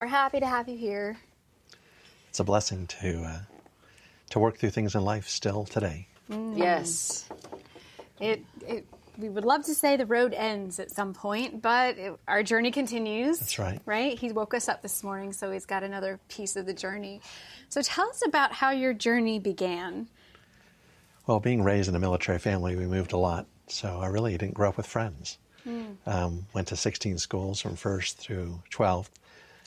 We're happy to have you here. It's a blessing to work through things in life still today. Yes. We would love to say the road ends at some point, but our journey continues. That's right. Right? He woke us up this morning, so he's got another piece of the journey. So tell us about how your journey began. Well, being raised in a military family, we moved a lot, so I really didn't grow up with friends. Went to 16 schools from 1st through 12th.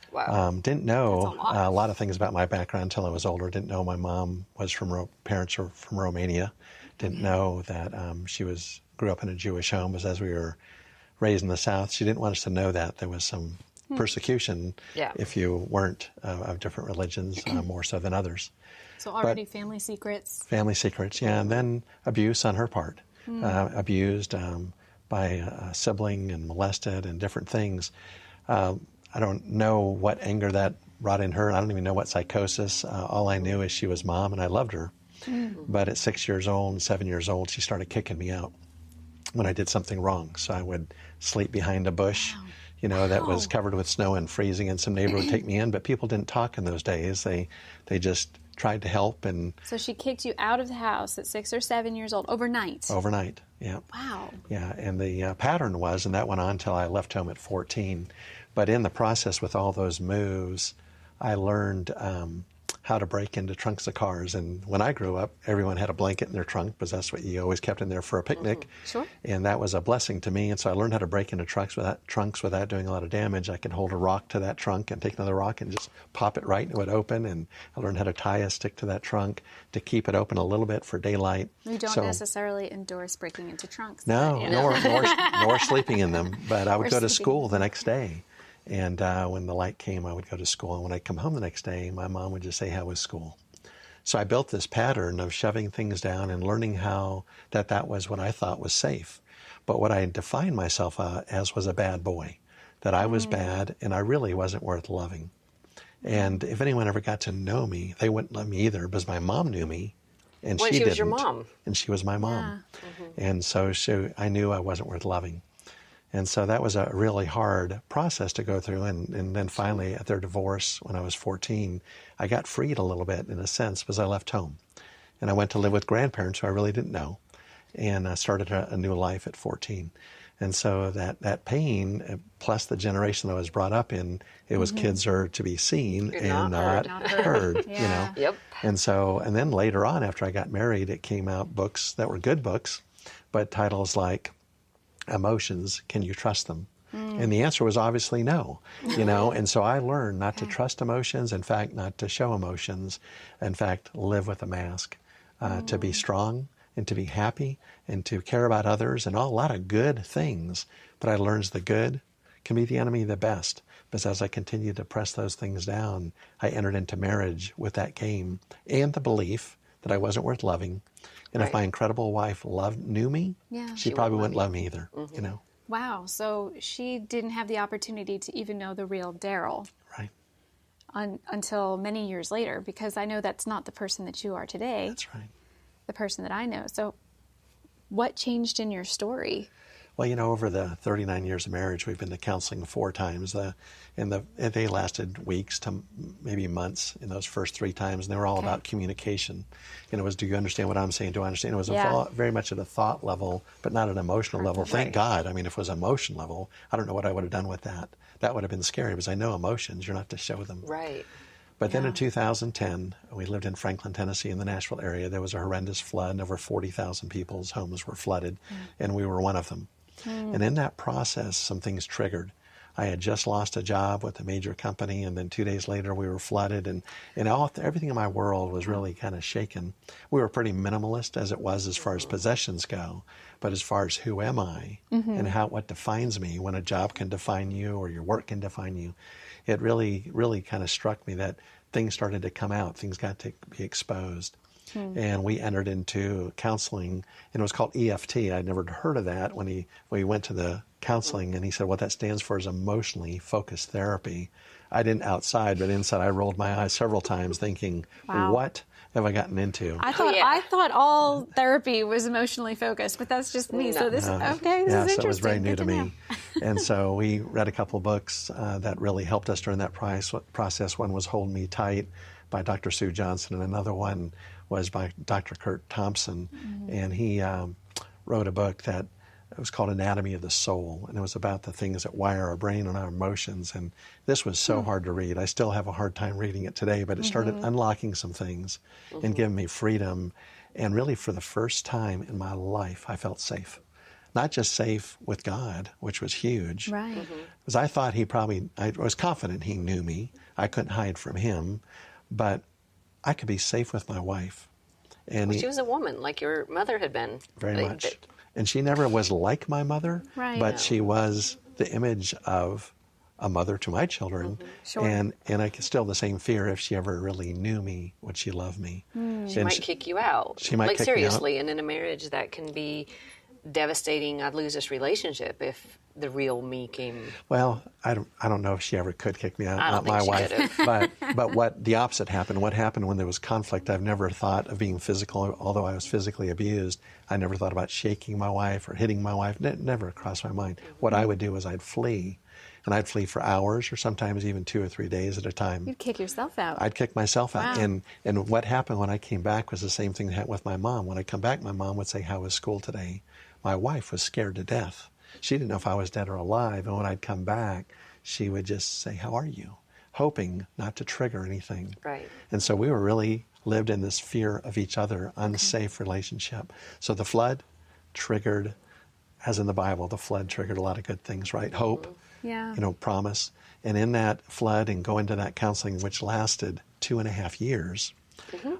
Wow. Didn't know a lot of things about my background until I was older. Didn't know my mom was parents were from Romania. Didn't know that she grew up in a Jewish home, because as we were raised in the South, she didn't want us to know that there was some persecution if you weren't of different religions, more so than others. So already family secrets. Family secrets, yeah. And then abuse on her part. Abused by a sibling and molested and different things. I don't know what anger that brought in her. I don't even know what psychosis. All I knew is she was mom and I loved her. But at 6 years old and 7 years old, she started kicking me out when I did something wrong. So I would sleep behind a bush, that was covered with snow and freezing, and some neighbor would take me in. But people didn't talk in those days. They just tried to help. And so she kicked you out of the house at 6 or 7 years old overnight. Overnight, yeah. Wow. Yeah, and the pattern was, and that went on until I left home at 14. But in the process with all those moves, I learned how to break into trunks of cars. And when I grew up, everyone had a blanket in their trunk, because that's what you always kept in there for a picnic. Sure. And that was a blessing to me. And so I learned how to break into trunks without doing a lot of damage. I could hold a rock to that trunk and take another rock and just pop it right, and it would open. And I learned how to tie a stick to that trunk to keep it open a little bit for daylight. We don't necessarily endorse breaking into trunks. No, nor sleeping in them. But I would go to school the next day. And when the light came, I would go to school. And when I'd come home the next day, my mom would just say, "How was school?" So I built this pattern of shoving things down and learning how that was what I thought was safe. But what I defined myself as was a bad boy, that I was bad and I really wasn't worth loving. And if anyone ever got to know me, they wouldn't love me either, because my mom knew me and she didn't. Was your mom. And she was my mom. Yeah. And so I knew I wasn't worth loving. And so that was a really hard process to go through. And then finally, at their divorce, when I was 14, I got freed a little bit, in a sense, because I left home. And I went to live with grandparents who I really didn't know, and I started a new life at 14. And so that pain, plus the generation that I was brought up in, it was kids are to be seen and not heard. Yeah. Yep. And then later on, after I got married, it came out books that were good books, but titles like Emotions, Can You Trust Them? And the answer was obviously no, and so I learned not to trust emotions, in fact, not to show emotions, in fact, live with a mask, to be strong and to be happy and to care about others and a lot of good things. But I learned the good can be the enemy of the best, because as I continued to press those things down, I entered into marriage with that game and the belief that I wasn't worth loving. And if my incredible wife knew me, she probably wouldn't love me either, Wow. So she didn't have the opportunity to even know the real Darrell. Right. Until many years later, because I know that's not the person that you are today. That's right. The person that I know. So what changed in your story? Well, over the 39 years of marriage, we've been to counseling 4 times. And they lasted weeks to maybe months in those first 3 times. And they were all about communication. It was, do you understand what I'm saying? Do I understand? It was very much at a thought level, but not an emotional level. Thank God. I mean, if it was emotion level, I don't know what I would have done with that. That would have been scary, because I know emotions. You're not to show them. Right. But then in 2010, we lived in Franklin, Tennessee, in the Nashville area. There was a horrendous flood, and over 40,000 people's homes were flooded, and we were one of them. And in that process, some things triggered. I had just lost a job with a major company, and then 2 days later we were flooded, and everything in my world was really kind of shaken. We were pretty minimalist as far as possessions go, but as far as who am I and what defines me, when a job can define you or your work can define you, it really, really kind of struck me that things started to come out, things got to be exposed. And we entered into counseling, and it was called EFT. I'd never heard of that when we went to the counseling, and he said, what that stands for is emotionally focused therapy. I didn't outside, but inside I rolled my eyes several times thinking, what have I gotten into? I thought all therapy was emotionally focused, but that's just me. So this is interesting. So it was very new to me. And so we read a couple books that really helped us during that process. One was Hold Me Tight by Dr. Sue Johnson, and another one was by Dr. Kurt Thompson. And he wrote a book that it was called Anatomy of the Soul, and it was about the things that wire our brain and our emotions. And this was so hard to read. I still have a hard time reading it today, but it started unlocking some things and giving me freedom. And really, for the first time in my life, I felt safe. Not just safe with God, which was huge. Right. Because I thought I was confident he knew me. I couldn't hide from him. But I could be safe with my wife. And she was a woman, like your mother had been. Very much. And she never was like my mother, but she was the image of a mother to my children. Sure. And I could still the same fear if she ever really knew me, would she love me? She might kick you out. She might kick seriously, me out. And in a marriage that can be devastating. I'd lose this relationship if the real me came. Well, I don't know if she ever could kick me out, I don't not think my she wife. But what the opposite happened. What happened when there was conflict? I've never thought of being physical, although I was physically abused. I never thought about shaking my wife or hitting my wife. Never crossed my mind. What I would do is I'd flee. And I'd flee for hours or sometimes even 2 or 3 days at a time. You'd kick yourself out. I'd kick myself out. Wow. And what happened when I came back was the same thing that happened with my mom. When I come back, my mom would say, "How was school today?" My wife was scared to death. She didn't know if I was dead or alive. And when I'd come back, she would just say, "How are you?" hoping not to trigger anything. Right. And so we were really lived in this fear of each other, unsafe relationship. So the flood triggered, as in the Bible, the flood triggered a lot of good things, right? Hope, promise. And in that flood and going to that counseling, which lasted 2.5 years,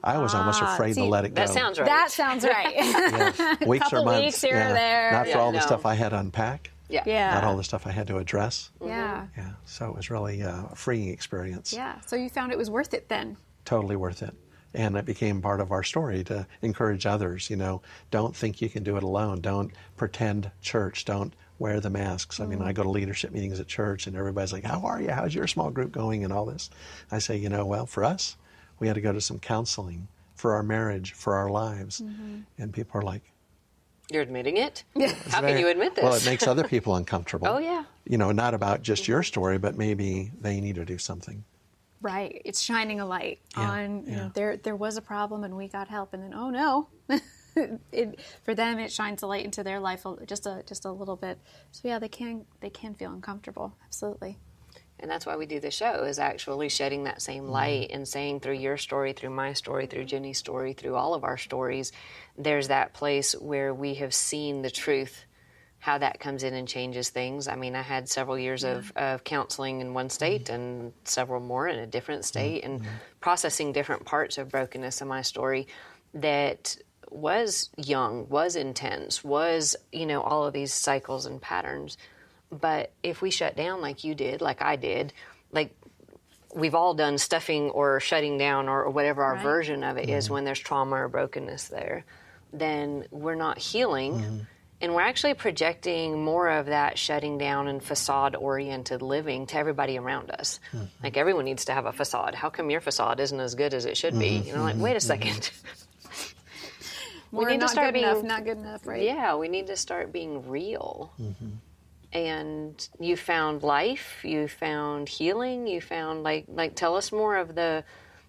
I was almost afraid to let it go. That sounds right. That sounds right. Yeah. Weeks or Couple months. weeks here or there. Not for all the stuff I had to unpack. Yeah. Not all the stuff I had to address. Yeah. Yeah. So it was really a freeing experience. Yeah. So you found it was worth it then. Totally worth it. And it became part of our story to encourage others, don't think you can do it alone. Don't pretend church. Don't wear the masks. I mean, I go to leadership meetings at church and everybody's like, "How are you? How's your small group going?" and all this. I say, well, for us, we had to go to some counseling for our marriage, for our lives. And people are like, "You're admitting it? How can you admit this?" Well, it makes other people uncomfortable. Oh, yeah. Not about just your story, but maybe they need to do something. Right. It's shining a light on, there was a problem and we got help. And then, oh no, for them, it shines a light into their life just a little bit. So yeah, they can feel uncomfortable. Absolutely. And that's why we do the show, is actually shedding that same light and saying through your story, through my story, through Ginny's story, through all of our stories, there's that place where we have seen the truth, how that comes in and changes things. I mean, I had several years of counseling in one state and several more in a different state and processing different parts of brokenness in my story that was young, was intense, was, all of these cycles and patterns. But if we shut down like you did, like I did, like we've all done stuffing or shutting down or whatever our version of it is when there's trauma or brokenness there, then we're not healing. And we're actually projecting more of that shutting down and facade-oriented living to everybody around us. Like everyone needs to have a facade. How come your facade isn't as good as it should be? Like, wait a second. We need to start being not good enough, right? Yeah, we need to start being real. And you found life, you found healing, you found like tell us more of the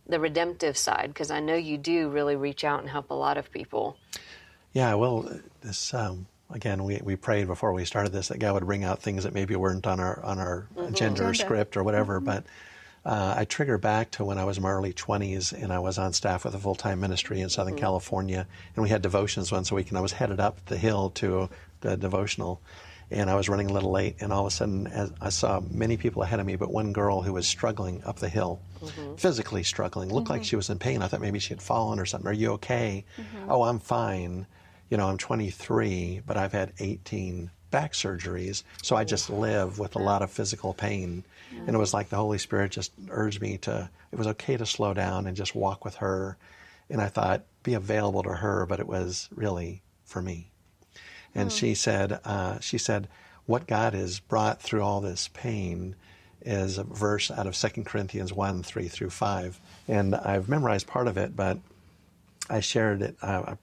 redemptive side, because I know you do really reach out and help a lot of people. Yeah, well, this again, we prayed before we started this that God would bring out things that maybe weren't on our agenda or script or whatever. But I trigger back to when I was in my early 20s and I was on staff with a full-time ministry in Southern California, and we had devotions once a week, and I was headed up the hill to the devotional. And I was running a little late, and all of a sudden I saw many people ahead of me, but one girl who was struggling up the hill, physically struggling, looked like she was in pain. I thought maybe she had fallen or something. "Are you okay?" "Oh, I'm fine. I'm 23, but I've had 18 back surgeries, so I just live with a lot of physical pain." And it was like the Holy Spirit just urged me it was okay to slow down and just walk with her. And I thought, be available to her, but it was really for me. And she said, what God has brought through all this pain is a verse out of 2 Corinthians 1, 3 through 5. And I've memorized part of it, but I shared it, I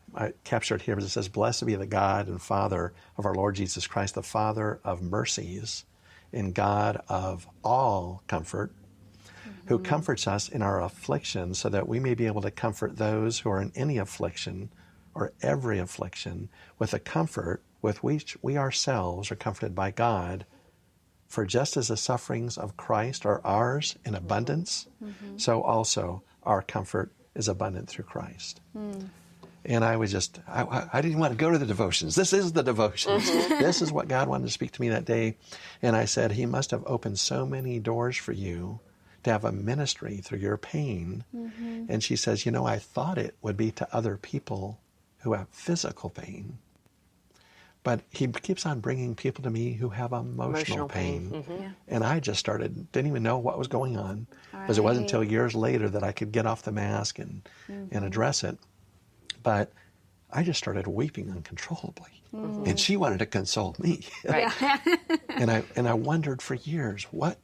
captured it here, but it says, "Blessed be the God and Father of our Lord Jesus Christ, the Father of mercies and God of all comfort, who comforts us in our affliction, so that we may be able to comfort those who are in any affliction or every affliction with the comfort with which we ourselves are comforted by God. For just as the sufferings of Christ are ours in abundance, so also our comfort is abundant through Christ." And I was just, I didn't want to go to the devotions. This is the devotions. This is what God wanted to speak to me that day. And I said, He must have opened so many doors for you to have a ministry through your pain. And she says, I thought it would be to other people who have physical pain. But He keeps on bringing people to me who have emotional pain. And I just didn't even know what was going on. Because it wasn't until years later that I could get off the mask and address it. But I just started weeping uncontrollably. And she wanted to console me. Right. And I wondered for years what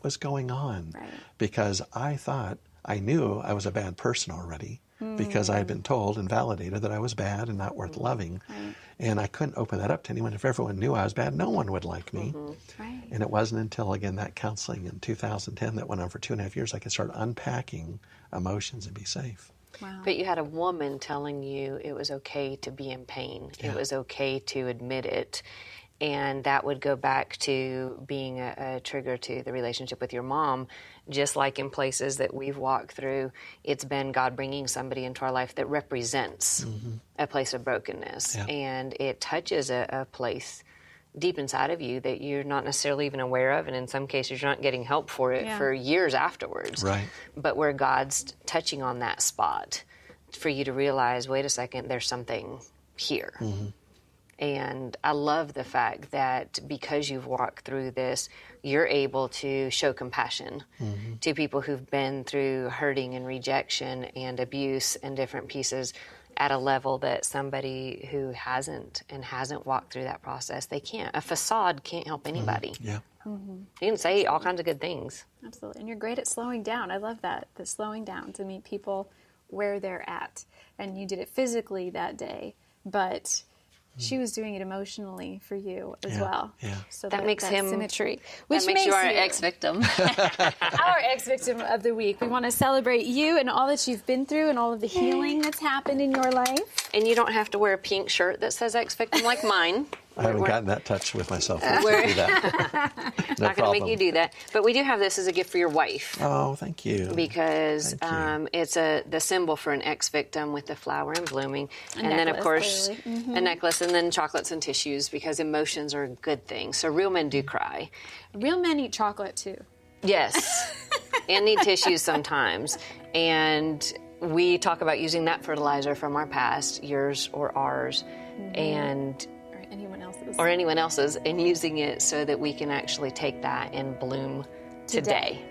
was going on. Right. Because I knew I was a bad person already. Because I had been told and validated that I was bad and not worth loving. Right. And I couldn't open that up to anyone. If everyone knew I was bad, no one would like me. Right. And it wasn't until, again, that counseling in 2010 that went on for 2.5 years, I could start unpacking emotions and be safe. Wow. But you had a woman telling you it was okay to be in pain. Yeah. It was okay to admit it. And that would go back to being a trigger to the relationship with your mom. Just like in places that we've walked through, it's been God bringing somebody into our life that represents a place of brokenness. Yeah. And it touches a place deep inside of you that you're not necessarily even aware of. And in some cases, you're not getting help for it for years afterwards. Right. But where God's touching on that spot for you to realize, wait a second, there's something here. And I love the fact that because you've walked through this, you're able to show compassion to people who've been through hurting and rejection and abuse and different pieces at a level that somebody who hasn't walked through that process, they can't. A facade can't help anybody. Yeah. You can say all kinds of good things. Absolutely. And you're great at slowing down. I love that, the slowing down to meet people where they're at. And you did it physically that day, but she was doing it emotionally for you as well. Yeah. So That makes him symmetry. That makes you our ex-victim. Our ex-victim of the week. We want to celebrate you and all that you've been through and all of the healing that's happened in your life. And you don't have to wear a pink shirt that says ex-victim like mine. I haven't gotten that touch with myself. Let's do that. No Not going to make you do that. But we do have this as a gift for your wife. Oh, thank you. Because Thank you. it's the symbol for an ex-victim with the flower and blooming. And then, of necklace, course, clearly. a necklace, and then chocolates and tissues, because emotions are a good thing. So real men do cry. Real men eat chocolate too. Yes. And need tissues sometimes. And we talk about using that fertilizer from our past, yours or ours, and Or anyone else's, and using it so that we can actually take that and bloom today.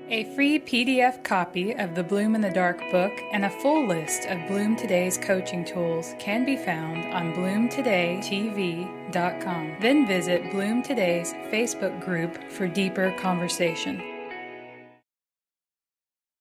A free PDF copy of the Bloom in the Dark book and a full list of Bloom Today's coaching tools can be found on bloomtodaytv.com. Then visit Bloom Today's Facebook group for deeper conversation.